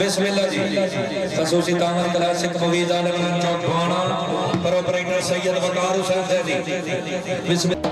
बिस्मिल्लाह जी खसूसी तामर क्लासिक मुवीद आलम चौक भाना प्रोपराइटर सैयद वकार हुसैन जी बिस्मिल्लाह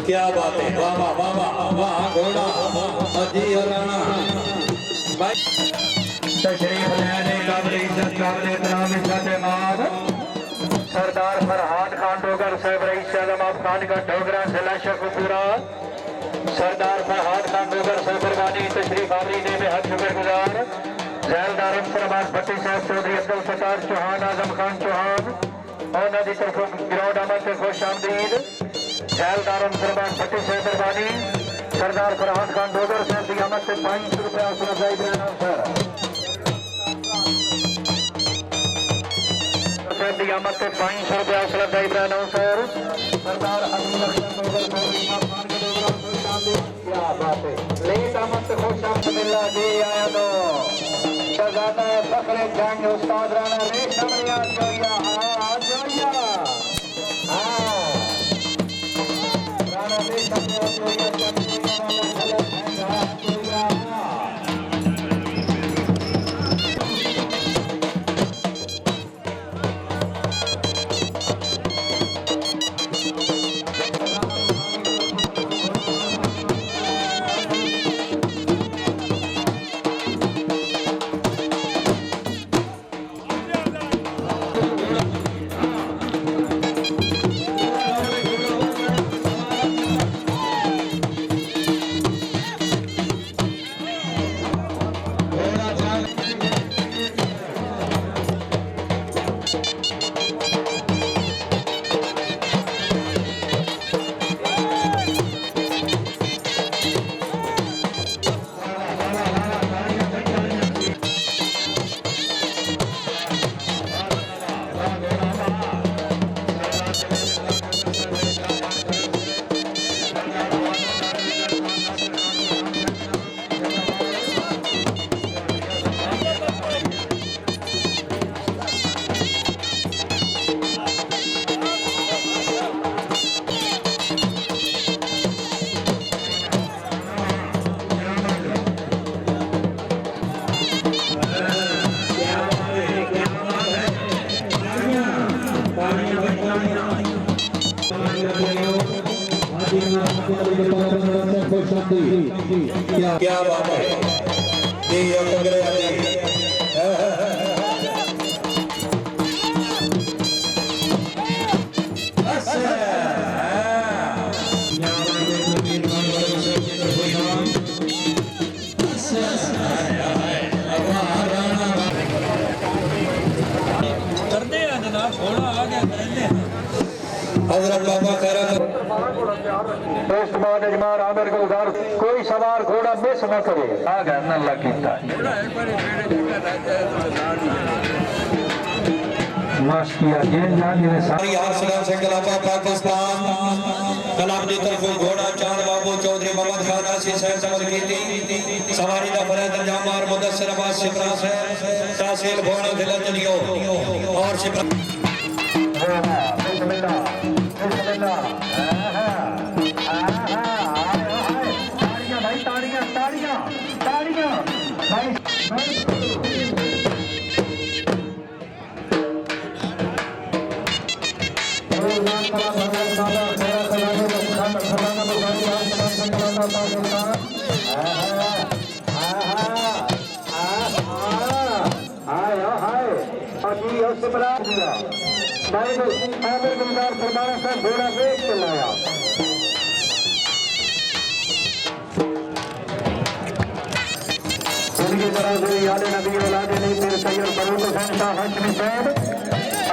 क्या बात है वाह वाह वाह वाह वाह घोड़ा अजी हराना तशरीफ लेने काबिल इज्जत काबिल इकराम इज्जत माद सरदार फरहाद खान डोगर साहब रईस आजम खान का डोगरा जिला शेखपुरा सरदार फरहाद खान डोगर साहब कुर्बानी तशरीफ आवरीने में हद शुक्रगुजार जैलदार सरबाज भट्टी साहब चौधरी अब्दुल सत्तार चौहान आजम खान चौहान और नदी तरफ ग्राउंड अमद से खुश आमदीद जैलदार सरबाज भट्टी साहब कुर्बानी सरदार फरहाद खान डोगर साहब की आमद से 500 रुपया अफजाई देना सर की आमद से 500 रुपया अफजाई देना सर सरदार अब्दुल डोगर क्या बात है लेट आमद से खुश आमदीद जी आया तो सजादा फखरे जंग उस्ताद राणा रेशम रियाज जोया हां जोया हां राणा रेशम जोया क्या बात है आमिर गुलजार कोई सवार घोड़ा मिस न करे पाकिस्तान कलाम की तरफ घोड़ा चांद बाबू चौधरी मोहम्मद खान आसी साहब समझ की सवारी का फरज अंजामार मुदस्सिर अब्बास शिप्रा से तहसील भोना जिला जलियो और शिप्रा घोड़ा बेच के लाया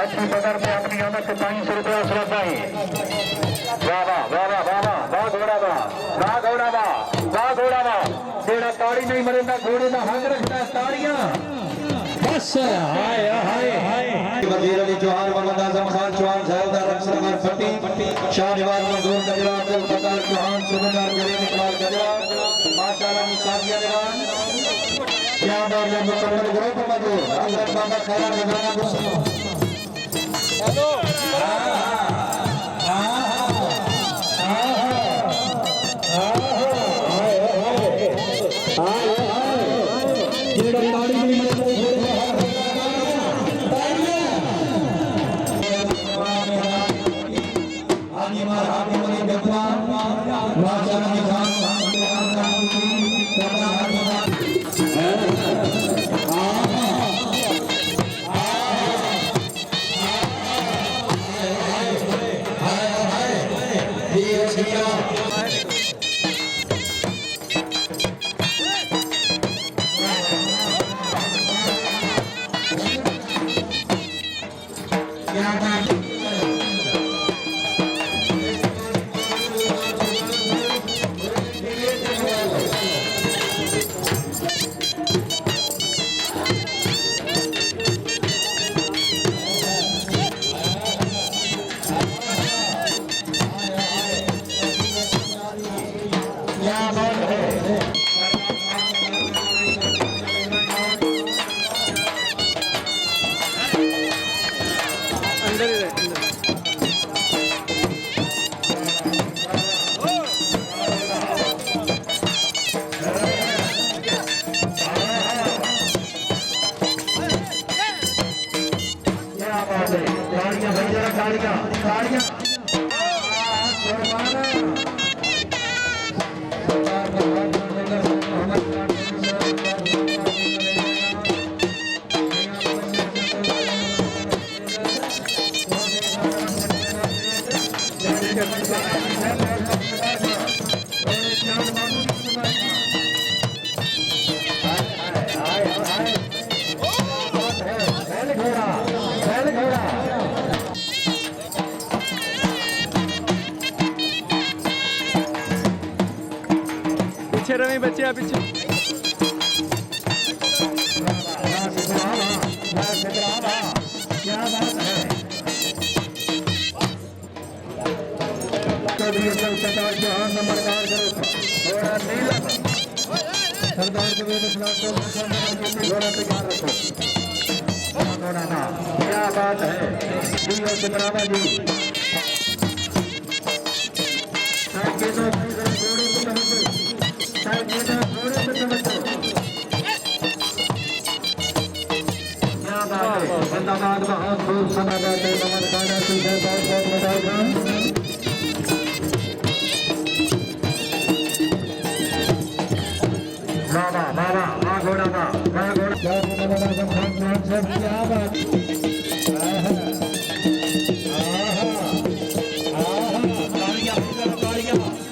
अच्छी पकड़ में अपनी आमद से 500 रुपया श्रद्धाएं वाह वाह वाह वाह वाह वाह घोड़ा वाह वाह घोड़ा वाह वाह घोड़ा वाह तेरा ताड़ी नहीं मरेगा घोड़े का हक रखता है ताड़ियां बस हाय हाय हाय वजीर अली चौहान मोहम्मद आजम खान चौहान साहबदार अक्सर फटी शाहनवाज मंजूर गजरा अब्दुल फताह चौहान सुबेदार करीम इकबाल गजरा माशाअल्लाह निशानिया जवान क्या बात है मुकम्मल ग्रुप मजूर हजरत बाबा खैरा खजाना मुस्लिम हेलो पीछे रवि बच्चे आप पीछे सरदार क्या बात है जी क्या बात है जिंदाबाद बहुत खूब जिंदाबाद नमन खाना तुझे बहुत बहुत बधाई बाबा बाबा माँ घोड़ा माँ घोड़ा क्या बात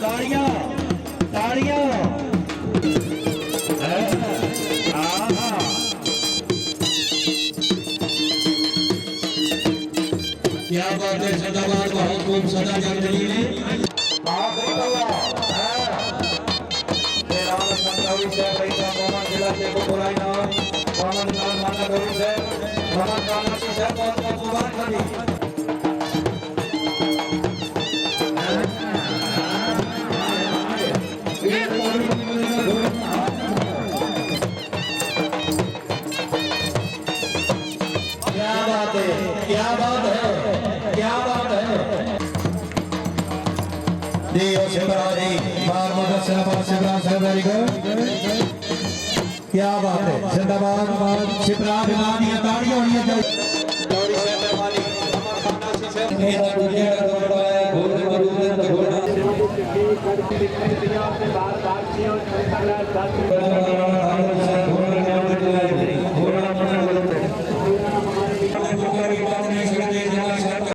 ताड़ियां ताड़ियां क्या बात है सदाबाद बहुत खूब सदा जंगली ने जिला से बुराई ना मोहम्मद खान माना गौरी से मोहम्मद खान से बहुत बहुत मुबारक खड़ी क्या बात है क्या बात है क्या बात है देव शिवराजी बार मदद से शिवराज साहब को क्या बात है जिंदाबाद शिवराज भिवानी ताड़ियां होनी चाहिए गौरी से मेहरबानी अमर खाना से मेरा दूजे का दौड़ा है घोड़ मरूद घोड़ा से बार बार से और